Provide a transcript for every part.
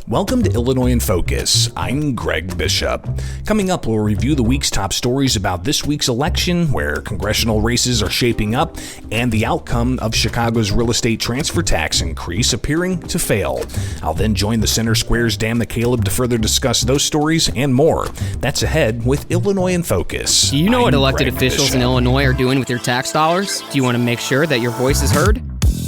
Welcome to Illinois in Focus. I'm Greg Bishop. Coming up, we'll review the week's top stories about this week's election, where congressional races are shaping up, and the outcome of Chicago's real estate transfer tax increase appearing to fail. I'll then join the Center Square's Dan McCaleb to further discuss those stories and more. That's ahead with Illinois in Focus. Do you know what elected officials in Illinois are doing with your tax dollars? Do you want to make sure that your voice is heard?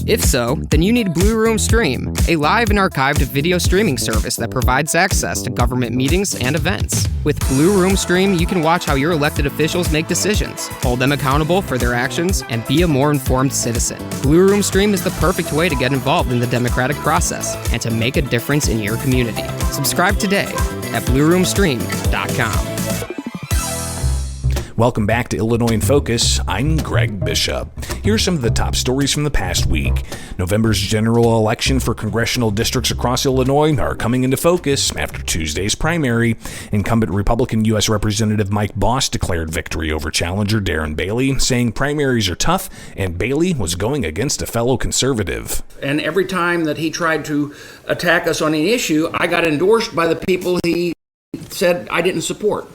If so, then you need Blue Room Stream, a live and archived video streaming service that provides access to government meetings and events. With Blue Room Stream, you can watch how your elected officials make decisions, hold them accountable for their actions, and be a more informed citizen. Blue Room Stream is the perfect way to get involved in the democratic process and to make a difference in your community. Subscribe today at blueroomstream.com. Welcome back to Illinois in Focus. I'm Greg Bishop. Here are some of the top stories from the past week. November's general election for congressional districts across Illinois are coming into focus after Tuesday's primary. Incumbent Republican U.S. Representative Mike Boss declared victory over challenger Darren Bailey, saying primaries are tough and Bailey was going against a fellow conservative. And every time that he tried to attack us on an issue, I got endorsed by the people he said I didn't support.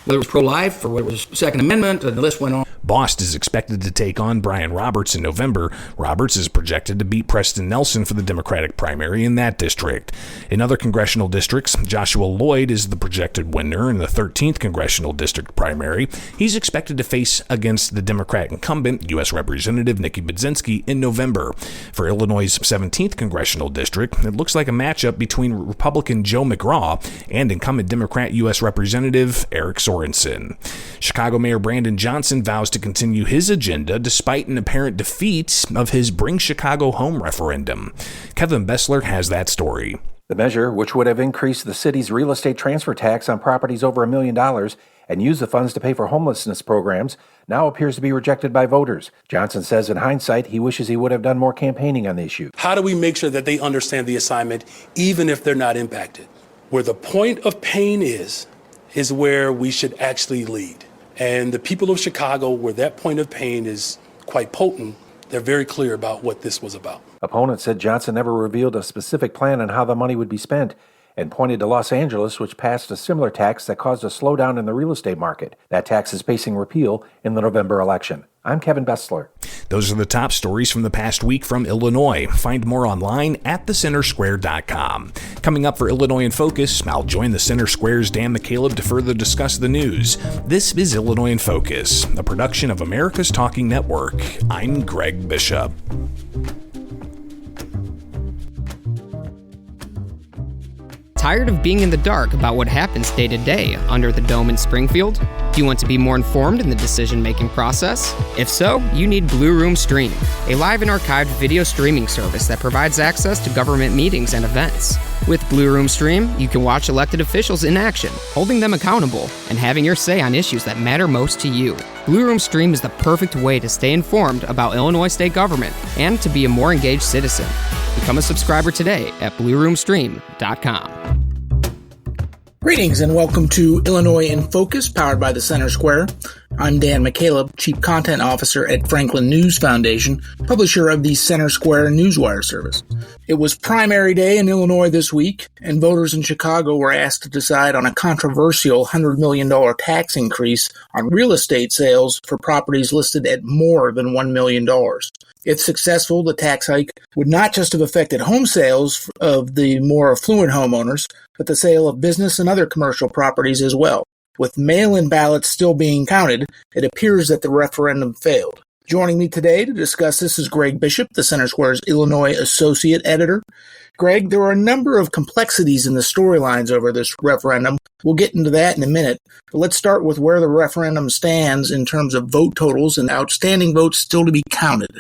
Whether it was pro-life or whether it was Second Amendment, and the list went on. Bost is expected to take on Brian Roberts in November. Roberts is projected to beat Preston Nelson for the Democratic primary in that district. In other congressional districts, Joshua Lloyd is the projected winner in the 13th congressional district primary. He's expected to face against the Democrat incumbent, U.S. Representative Nikki Budzinski, in November. For Illinois' 17th congressional district, it looks like a matchup between Republican Joe McGraw and incumbent Democrat U.S. Representative Eric Sorensen. Chicago Mayor Brandon Johnson vows to continue his agenda despite an apparent defeat of his Bring Chicago Home referendum. Kevin Bessler has that story. The measure, which would have increased the city's real estate transfer tax on properties over $1 million and used the funds to pay for homelessness programs, now appears to be rejected by voters. Johnson says in hindsight, he wishes he would have done more campaigning on the issue. How do we make sure that they understand the assignment, even if they're not impacted? Where the point of pain is where we should actually lead. And the people of Chicago, where that point of pain is quite potent, they're very clear about what this was about. Opponents said Johnson never revealed a specific plan on how the money would be spent and pointed to Los Angeles, which passed a similar tax that caused a slowdown in the real estate market. That tax is facing repeal in the November election. I'm Kevin Bessler. Those are the top stories from the past week from Illinois. Find more online at thecentersquare.com. Coming up for Illinois in Focus, I'll join the Center Square's Dan McCaleb to further discuss the news. This is Illinois in Focus, a production of America's Talking Network. I'm Greg Bishop. Tired of being in the dark about what happens day to day under the dome in Springfield? Do you want to be more informed in the decision-making process? If so, you need Blue Room Stream, a live and archived video streaming service that provides access to government meetings and events. With Blue Room Stream, you can watch elected officials in action, holding them accountable, and having your say on issues that matter most to you. Blue Room Stream is the perfect way to stay informed about Illinois state government and to be a more engaged citizen. Become a subscriber today at blueroomstream.com. Greetings and welcome to Illinois in Focus, powered by the Center Square. I'm Dan McCaleb, Chief Content Officer at Franklin News Foundation, publisher of the Center Square Newswire service. It was primary day in Illinois this week, and voters in Chicago were asked to decide on a controversial $100 million tax increase on real estate sales for properties listed at more than $1 million. If successful, the tax hike would not just have affected home sales of the more affluent homeowners, but the sale of business and other commercial properties as well. With mail-in ballots still being counted, it appears that the referendum failed. Joining me today to discuss this is Greg Bishop, the Center Square's Illinois Associate Editor. Greg, there are a number of complexities in the storylines over this referendum. We'll get into that in a minute, but let's start with where the referendum stands in terms of vote totals and outstanding votes still to be counted.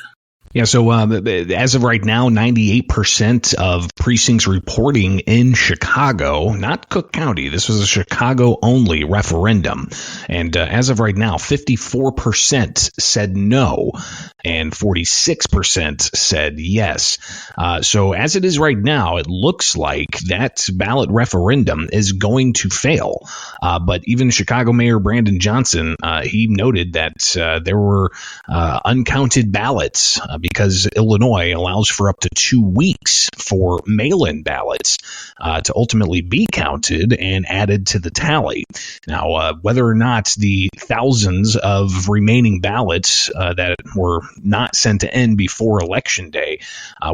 Yeah, so as of right now, 98% of precincts reporting in Chicago, not Cook County. This was a Chicago-only referendum. And as of right now, 54% said no and 46% said yes. So as it is right now, it looks like that ballot referendum is going to fail. But even Chicago Mayor Brandon Johnson, he noted that there were uncounted ballots because Illinois allows for up to 2 weeks for mail-in ballots to ultimately be counted and added to the tally. Now, whether or not the thousands of remaining ballots that were not sent in before Election Day,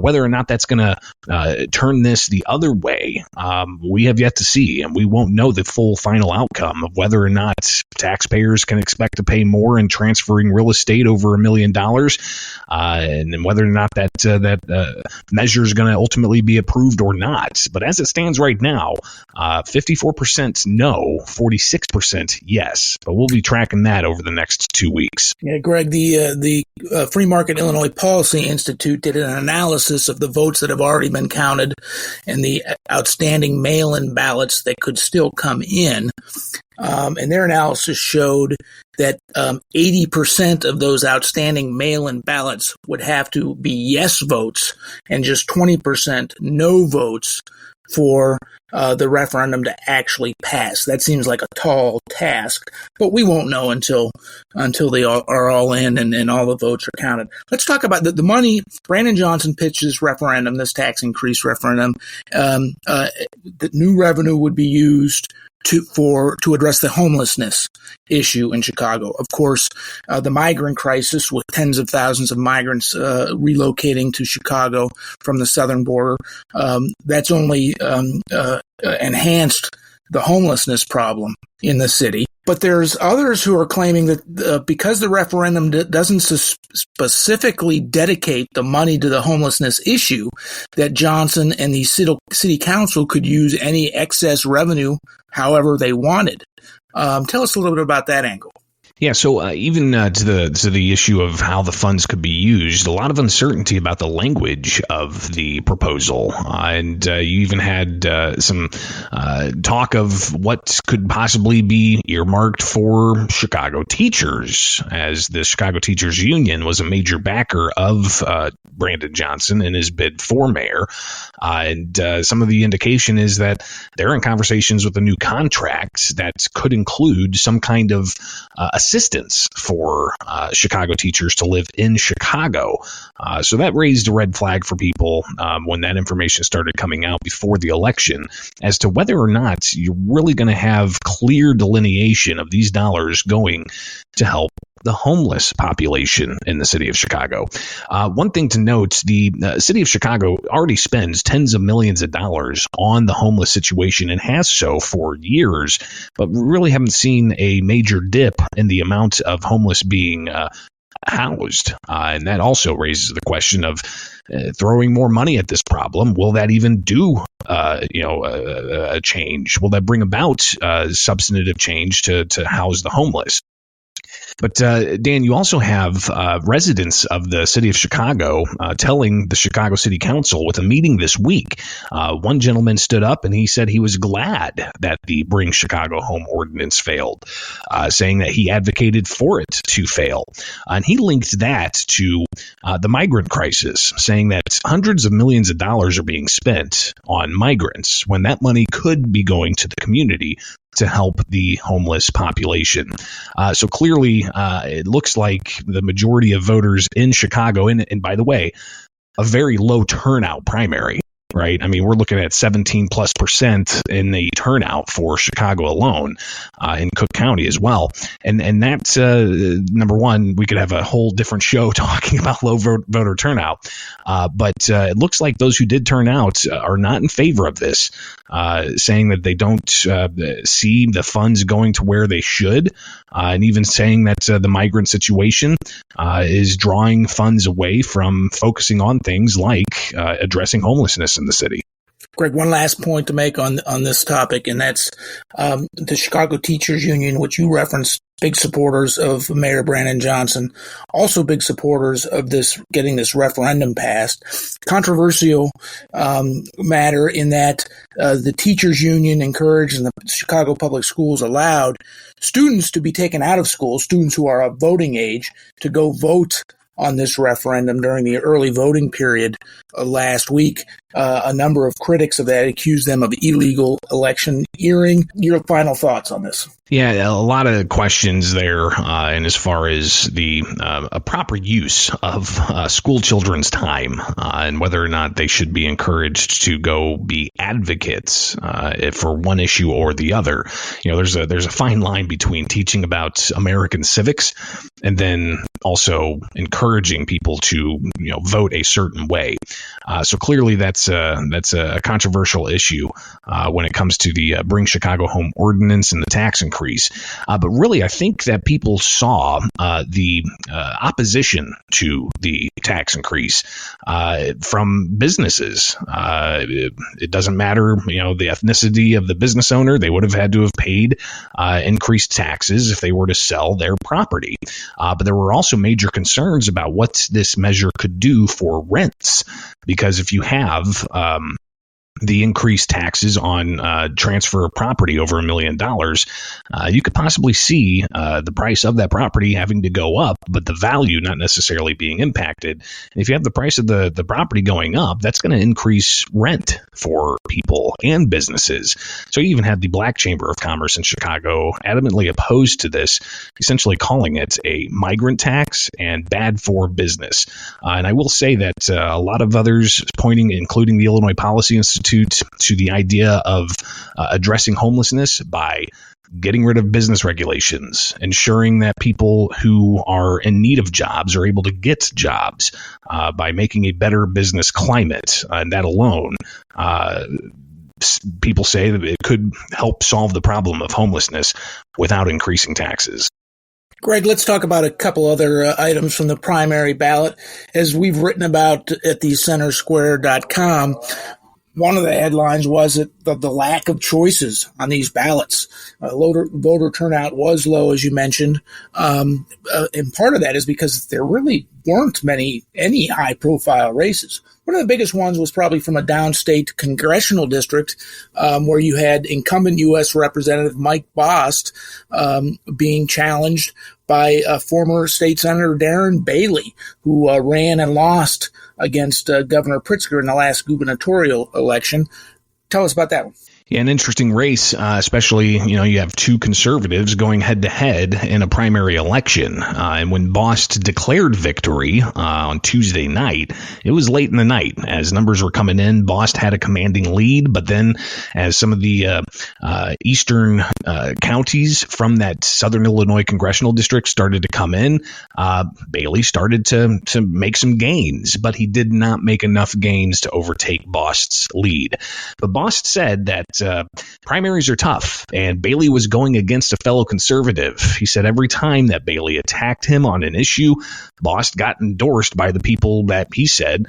whether or not that's going to turn this the other way, we have yet to see, and we won't know the full final outcome of whether or not taxpayers can expect to pay more in transferring real estate over $1 million, and whether or not that measure is going to ultimately be approved or not. But as it stands right now, 54% no, 46% yes. But we'll be tracking that over the next 2 weeks. Yeah, Greg, the Free Market Illinois Policy Institute did an analysis of the votes that have already been counted and the outstanding mail-in ballots that could still come in. And their analysis showed that 80% of those outstanding mail-in ballots would have to be yes votes and just 20% no votes for the referendum to actually pass. That seems like a tall task, but we won't know until they are all in and all the votes are counted. Let's talk about the money. Brandon Johnson pitched this referendum, this tax increase referendum. The new revenue would be used to address the homelessness issue in Chicago. Of course, the migrant crisis with tens of thousands of migrants relocating to Chicago from the southern border, that's only enhanced the homelessness problem in the city. But there's others who are claiming that because the referendum doesn't specifically dedicate the money to the homelessness issue, that Johnson and the city council could use any excess revenue however they wanted. Tell us a little bit about that angle. Yeah, so even to the issue of how the funds could be used, a lot of uncertainty about the language of the proposal, and you even had some talk of what could possibly be earmarked for Chicago teachers, as the Chicago Teachers Union was a major backer of Brandon Johnson in his bid for mayor, and some of the indication is that they're in conversations with a new contract that could include some kind of assistance for Chicago teachers to live in Chicago. So that raised a red flag for people when that information started coming out before the election as to whether or not you're really going to have clear delineation of these dollars going to help the homeless population in the city of Chicago. One thing to note, the city of Chicago already spends tens of millions of dollars on the homeless situation and has so for years, but we really haven't seen a major dip in the amount of homeless being housed. And that also raises the question of throwing more money at this problem. Will that even do a change? Will that bring about substantive change to house the homeless? But Dan, you also have residents of the city of Chicago telling the Chicago City Council with a meeting this week. One gentleman stood up and he said he was glad that the Bring Chicago Home ordinance failed, saying that he advocated for it to fail. And he linked that to the migrant crisis, saying that hundreds of millions of dollars are being spent on migrants when that money could be going to the community to help the homeless population. So clearly, it looks like the majority of voters in Chicago, and by the way, a very low turnout primary, right? I mean, we're looking at 17+% in the turnout for Chicago alone, in Cook County as well. And that's, number one, we could have a whole different show talking about low voter turnout. But it looks like those who did turn out are not in favor of this, saying that they don't see the funds going to where they should, and even saying that the migrant situation is drawing funds away from focusing on things like addressing homelessness in the city. Greg, one last point to make on this topic, and that's the Chicago Teachers Union, which you referenced, big supporters of Mayor Brandon Johnson, also big supporters of getting this referendum passed. Controversial matter in that the Teachers Union encouraged and the Chicago Public Schools allowed students to be taken out of school, students who are of voting age, to go vote on this referendum during the early voting period last week. A number of critics of that accused them of illegal electioneering. Your final thoughts on this? Yeah, a lot of questions there, and as far as the a proper use of school children's time and whether or not they should be encouraged to go be advocates for one issue or the other. There's a fine line between teaching about American civics and then also encouraging people to vote a certain way. So clearly that's a controversial issue when it comes to the Bring Chicago Home ordinance and the tax increase. But really, I think that people saw the opposition to the tax increase from businesses. It doesn't matter, the ethnicity of the business owner. They would have had to have paid increased taxes if they were to sell their property. But there were also major concerns about what this measure could do for rents, because if you have the increased taxes on transfer of property over $1 million, you could possibly see the price of that property having to go up, but the value not necessarily being impacted. And if you have the price of the property going up, that's going to increase rent for people and businesses. So you even had the Black Chamber of Commerce in Chicago adamantly opposed to this, essentially calling it a migrant tax and bad for business. And I will say that a lot of others pointing, including the Illinois Policy Institute, to the idea of addressing homelessness by getting rid of business regulations, ensuring that people who are in need of jobs are able to get jobs by making a better business climate. And that alone, people say that it could help solve the problem of homelessness without increasing taxes. Greg, let's talk about a couple other items from the primary ballot. As we've written about at the centersquare.com, one of the headlines was that the lack of choices on these ballots. Voter turnout was low, as you mentioned. And part of that is because there really weren't any high-profile races. One of the biggest ones was probably from a downstate congressional district where you had incumbent U.S. Representative Mike Bost being challenged by former state senator Darren Bailey, who ran and lost against Governor Pritzker in the last gubernatorial election. Tell us about that one. Yeah, an interesting race, especially, you have two conservatives going head to head in a primary election. And when Bost declared victory on Tuesday night, it was late in the night. As numbers were coming in, Bost had a commanding lead. But then as some of the eastern counties from that southern Illinois congressional district started to come in, Bailey started to make some gains. But he did not make enough gains to overtake Bost's lead. But Bost said that primaries are tough, and Bailey was going against a fellow conservative. He said every time that Bailey attacked him on an issue, Bost got endorsed by the people that he said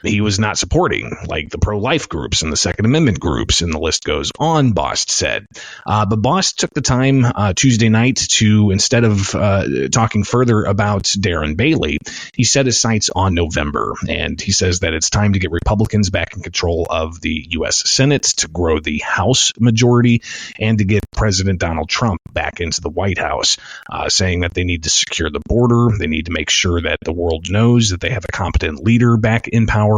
he was not supporting, like the pro-life groups and the Second Amendment groups, and the list goes on, Bost said. But Bost took the time Tuesday night to, instead of talking further about Darren Bailey, he set his sights on November, and he says that it's time to get Republicans back in control of the U.S. Senate, to grow the House majority, and to get President Donald Trump back into the White House, saying that they need to secure the border, they need to make sure that the world knows that they have a competent leader back in power.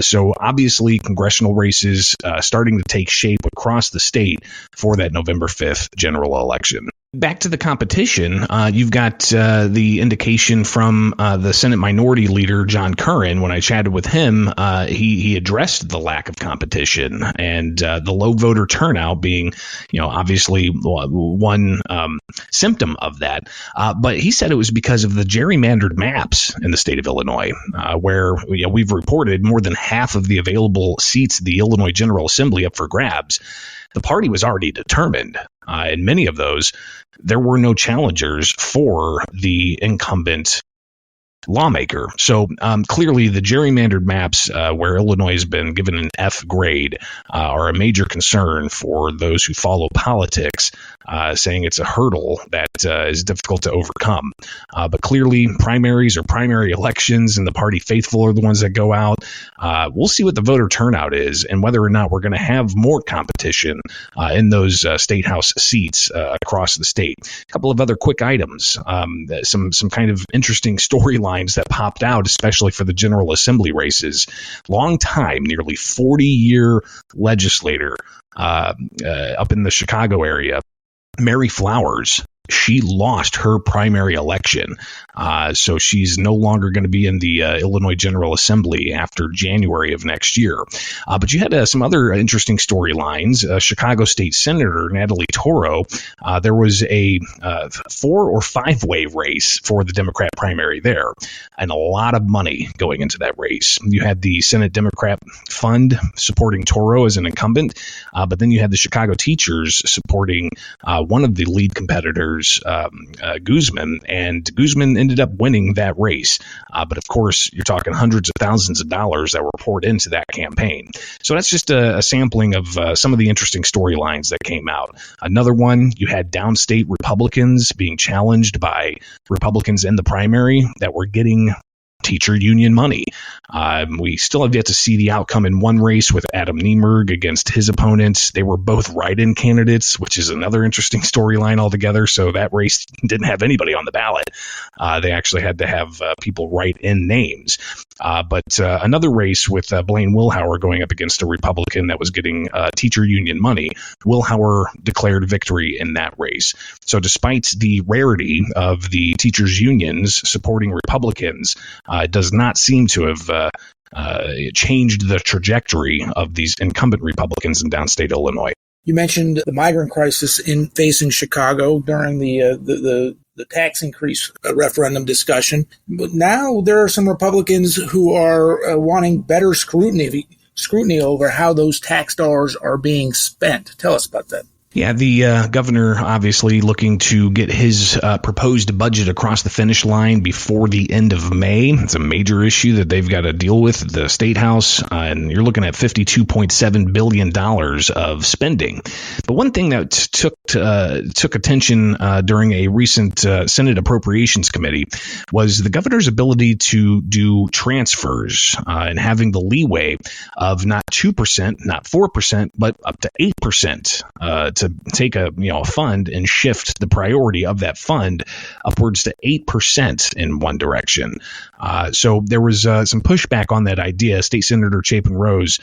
So obviously congressional races starting to take shape across the state for that November 5th general election. Back to the competition, you've got the indication from the Senate Minority Leader, John Curran. When I chatted with him, he addressed the lack of competition and the low voter turnout being, obviously one symptom of that. But he said it was because of the gerrymandered maps in the state of Illinois, where we've reported more than half of the available seats in the Illinois General Assembly up for grabs. The party was already determined. In many of those, there were no challengers for the incumbent lawmaker. So clearly the gerrymandered maps where Illinois has been given an F grade are a major concern for those who follow politics, saying it's a hurdle that is difficult to overcome. But clearly primaries are primary elections, and the party faithful are the ones that go out. We'll see what the voter turnout is and whether or not we're going to have more competition in those state house seats across the state. A couple of other quick items, some kind of interesting storyline storylines that popped out, especially for the General Assembly races. Long time, nearly 40-year legislator up in the Chicago area, Mary Flowers. She lost her primary election, so she's no longer going to be in the Illinois General Assembly after January of next year. But you had some other interesting storylines. Chicago State Senator Natalie Toro, there was a 4 or 5-way race for the Democrat primary there, and a lot of money going into that race. You had the Senate Democrat Fund supporting Toro as an incumbent, but then you had the Chicago teachers supporting one of the lead competitors, Guzman, and Guzman ended up winning that race. But of course, you're talking hundreds of thousands of dollars that were poured into that campaign. So that's just a sampling of some of the interesting storylines that came out. Another one, you had downstate Republicans being challenged by Republicans in the primary that were getting teacher union money. We still have yet to see the outcome in one race with Adam Niemerg against his opponents. They were both write-in candidates, which is another interesting storyline altogether. So that race didn't have anybody on the ballot. They actually had to have people write in names. But another race with Blaine Wilhauer going up against a Republican that was getting teacher union money. Wilhauer declared victory in that race. So despite the rarity of the teachers unions supporting Republicans, it does not seem to have changed the trajectory of these incumbent Republicans in downstate Illinois. You mentioned the migrant crisis facing Chicago during the tax increase referendum discussion. But now there are some Republicans who are wanting better scrutiny over how those tax dollars are being spent. Tell us about that. Yeah, the governor obviously looking to get his proposed budget across the finish line before the end of May. It's a major issue that they've got to deal with at the State House, and you're looking at $52.7 billion of spending. But one thing that took attention during a recent Senate Appropriations Committee was the governor's ability to do transfers and having the leeway of not 2%, not 4%, but up to 8% to take a fund and shift the priority of that fund upwards to 8% in one direction. So there was some pushback on that idea. State Senator Chapin Rose,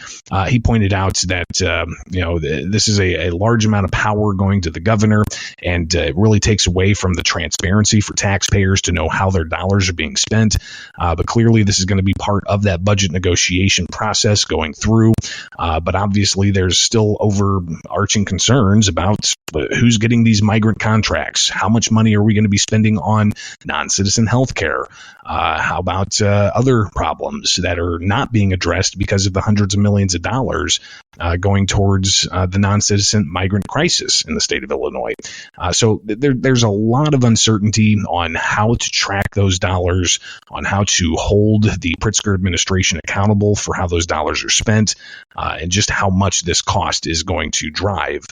he pointed out that this is a large amount of power going to the governor, and it really takes away from the transparency for taxpayers to know how their dollars are being spent. But clearly, this is going to be part of that budget negotiation process going through. But obviously, there's still overarching concerns about who's getting these migrant contracts. How much money are we going to be spending on non-citizen health care? How about other problems that are not being addressed because of the hundreds of millions of dollars going towards the non-citizen migrant crisis in the state of Illinois? So there's a lot of uncertainty on how to track those dollars, on how to hold the Pritzker administration accountable for how those dollars are spent, and just how much this cost is going to drive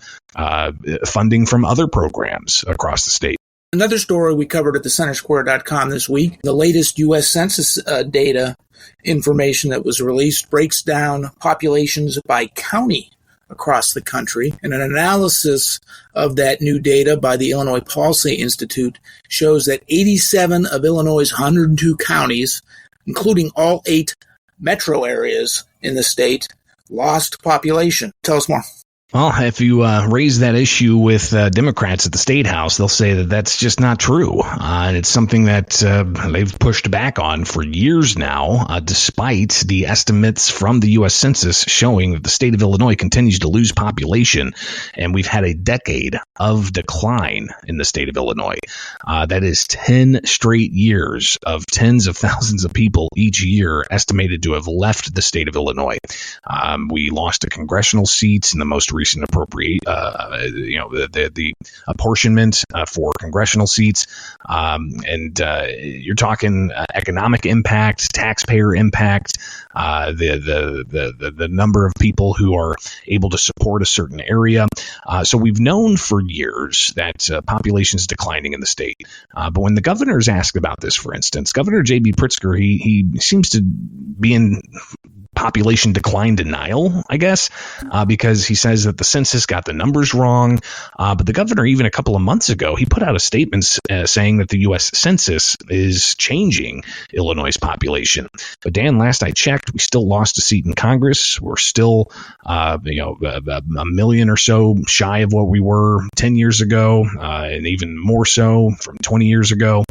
funding from other programs across the state. Another story we covered at thecentersquare.com this week, the latest U.S. Census data information that was released breaks down populations by county across the country. And an analysis of that new data by the Illinois Policy Institute shows that 87 of Illinois' 102 counties, including all 8 metro areas in the state, lost population. Tell us more. Well, if you raise that issue with Democrats at the State House, they'll say that that's just not true. And it's something that they've pushed back on for years now, despite the estimates from the U.S. Census showing that the state of Illinois continues to lose population. And we've had a decade of decline in the state of Illinois. That is 10 straight years of tens of thousands of people each year estimated to have left the state of Illinois. We lost a congressional seat in the most recent the apportionment for congressional seats, and you're talking economic impact, taxpayer impact, the number of people who are able to support a certain area. So we've known for years that population is declining in the state. But when the governor is asked about this, for instance, Governor J.B. Pritzker, he seems to be in population decline denial, I guess, because he says that the census got the numbers wrong. But the governor, even a couple of months ago, he put out a statement saying that the U.S. Census is changing Illinois' population. But Dan, last I checked, we still lost a seat in Congress. We're still, a million or so shy of what we were 10 years ago, and even more so from 20 years ago.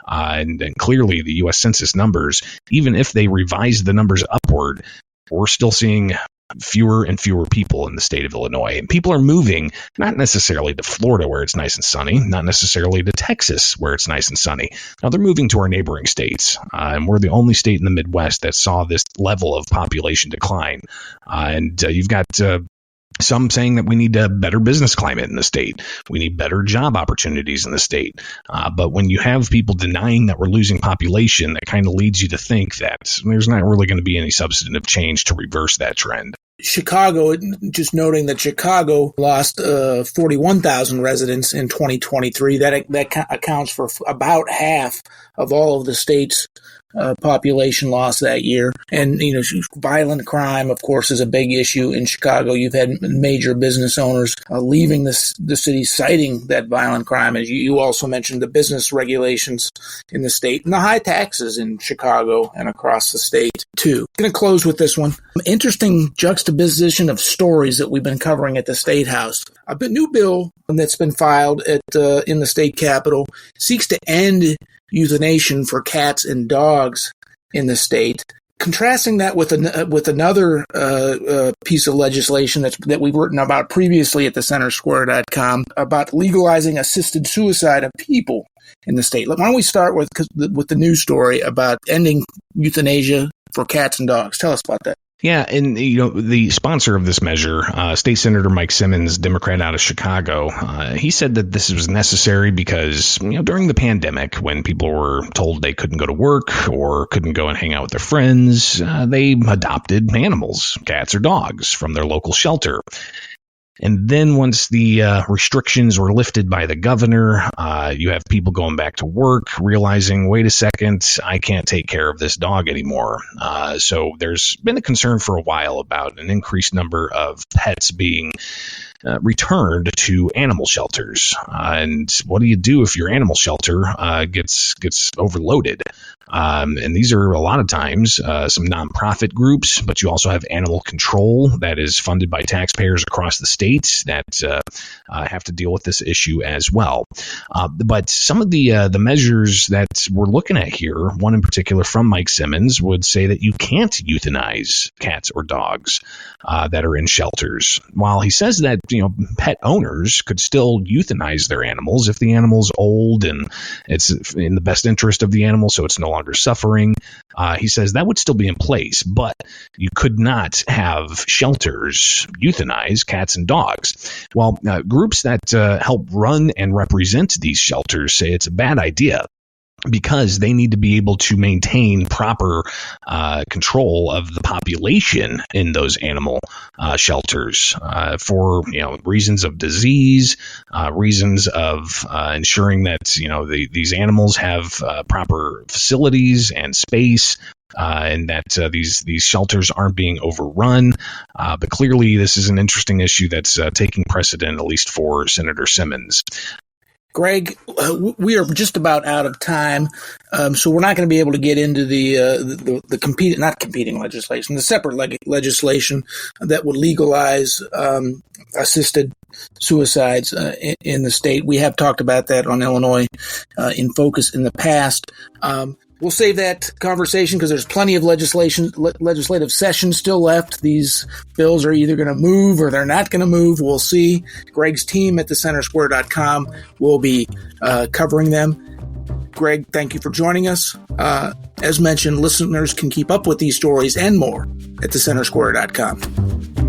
And clearly the U.S. Census numbers, even if they revise the numbers upward, we're still seeing fewer and fewer people in the state of Illinois. And people are moving not necessarily to Florida where it's nice and sunny, not necessarily to Texas where it's nice and sunny. Now they're moving to our neighboring states. And we're the only state in the Midwest that saw this level of population decline. And you've got some saying that we need a better business climate in the state. We need better job opportunities in the state. But when you have people denying that we're losing population, that kind of leads you to think that there's not really going to be any substantive change to reverse that trend. Chicago, just noting that Chicago lost 41,000 residents in 2023. That accounts for about half of all of the state's population loss that year. And, violent crime, of course, is a big issue in Chicago. You've had major business owners leaving the city citing that violent crime. As you also mentioned, the business regulations in the state and the high taxes in Chicago and across the state, too. I'm going to close with this one. Interesting juxtaposition of stories that we've been covering at the State House. A new bill that's been filed in the state capitol seeks to end euthanasia for cats and dogs in the state. Contrasting that with another piece of legislation that we've written about previously at thecentersquare.com about legalizing assisted suicide of people in the state. Why don't we start with the news story about ending euthanasia for cats and dogs? Tell us about that. Yeah, and the sponsor of this measure, State Senator Mike Simmons, Democrat out of Chicago, he said that this was necessary because during the pandemic, when people were told they couldn't go to work or couldn't go and hang out with their friends, they adopted animals, cats or dogs, from their local shelter. And then once the restrictions were lifted by the governor, you have people going back to work, realizing, wait a second, I can't take care of this dog anymore. So there's been a concern for a while about an increased number of pets being returned to animal shelters. And what do you do if your animal shelter gets overloaded? And these are a lot of times some nonprofit groups, but you also have animal control that is funded by taxpayers across the state that have to deal with this issue as well. But some of the measures that we're looking at here, one in particular from Mike Simmons, would say that you can't euthanize cats or dogs that are in shelters. While he says that pet owners could still euthanize their animals if the animal's old and it's in the best interest of the animal, so it's no longer suffering. He says that would still be in place, but you could not have shelters euthanize cats and dogs. Well, groups that help run and represent these shelters say it's a bad idea, because they need to be able to maintain proper control of the population in those animal shelters for reasons of disease, reasons of ensuring that these animals have proper facilities and space. And that these shelters aren't being overrun. But clearly, this is an interesting issue that's taking precedent, at least for Senator Simmons. Greg, we are just about out of time, so we're not going to be able to get into the separate legislation that would legalize assisted suicides in the state. We have talked about that on Illinois in Focus in the past. We'll save that conversation because there's plenty of legislative session still left. These bills are either going to move or they're not going to move. We'll see. Greg's team at thecentersquare.com will be covering them. Greg, thank you for joining us. As mentioned, listeners can keep up with these stories and more at thecentersquare.com.